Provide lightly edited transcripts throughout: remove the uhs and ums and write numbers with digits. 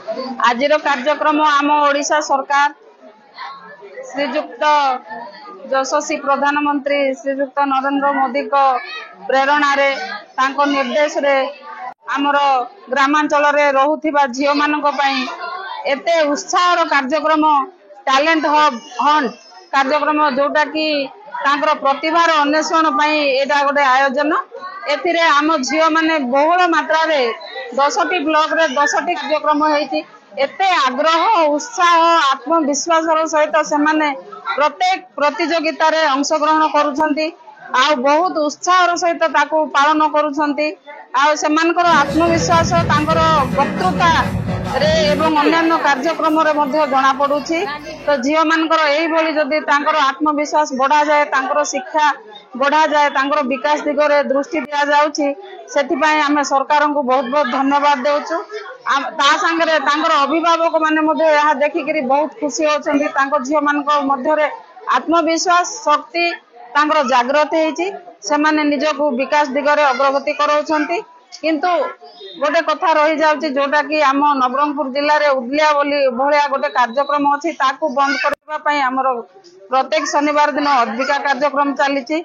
आजिर कार्यक्रम आम ओडिशा सरकार श्रीजुक्त यशस्वी प्रधानमंत्री श्रीजुक्त नरेंद्र मोदी को प्रेरणा रे तांको निर्देश रे आमर ग्रामांचल रे रहुथिबा झियो मानक पई एते उत्साहर कार्यक्रम टैलेंट हंट कार्यक्रम जोटा कि तांकर प्रतिभार अन्वेषण पई एटा गोटे आयोजन एथिरे आम झियो माने बहुल मात्रा रे 10टी ब्लॉक रे 10टी कार्यक्रम हेछि एते आग्रह उत्साह आत्मविश्वास सहित से माने प्रत्येक प्रतियोगिता रे अंशग्रहण करुछंती आ बहुत उत्साह सहित ताकू पालन करुछंती आ सेमानकर आत्मविश्वास तांकर वक्तृता रे एवं अन्यान्य कार्यक्रम रे मध्ये जणा पडुछि। तो झियो मानकर एही भली जदी तांकर आत्मविश्वास बढ़ा जाए तांकर शिक्षा बढ़ा जाए तांकर विकास दिगरे दृष्टि दिया जाउछि सेथि पई आमे सरकार को बहुत बहुत धन्यवाद देउछु। ता संगे तांकर अभिभावक माने मध्ये यहा देखि करी बहुत खुशी होछंती तांकर झियो मानकर मध्ये रे आत्मविश्वास शक्ति तांकर जागृत हेछि से माने निजको विकास दिगरे अग्रगति करौछंती। किंतु गोटे कथा रही जाउछि जोटा कि आम नवरंगपुर जिल्ला रे उदलिया बोली भलिया गोटे कार्यक्रम अछि ताकू बंद करबा पई हमर प्रत्येक शनिवार दिन अद्विका कार्यक्रम चलीछि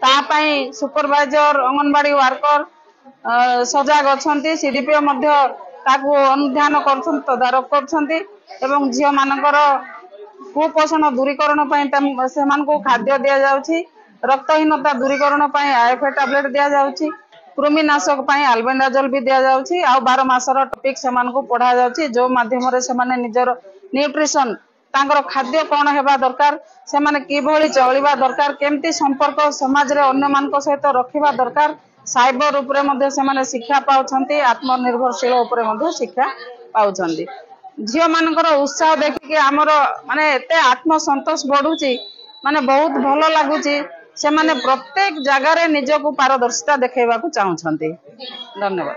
ता पई सुपरवाइजर अंगनवाड़ी वर्कर सजाग अछंती सीडीपीओ मध्ये ताकू अनुध्यान करछन तदारक करछंती एवं झियो मानकर कुपोषण दूरीकरण पई सेमानको खाद्य दिया जाउछि रक्तहीनता दूरीकरण पई आईएफए टैबलेट दिया जाउछि कृमिनाशक पई अल्बेंडाजोल भी दिया जाउछि आ 12 मासर टॉपिक सेमानको पढ़ा जाउछि जो माध्यम रे सेमाने निजर न्यूट्रिशन तांकर खाद्य कोन हेबा दरकार सेमाने की भली चलिबा दरकार केमती संपर्क समाज रे अन्य मानक सहित रखिबा दरकार साइबर उपरे मध्ये सेमाने शिक्षा पाउछंती आत्मनिर्भरशील उपरे मध्ये शिक्षा पाउछंती। झियो मानकर उत्साह देखि हमर माने एते आत्मसंतोष बढ़ुची माने बहुत भलो लागुची से माने प्रत्येक जगह रे निजको पारदर्शिता देखेबा को चाहुछंती। धन्यवाद।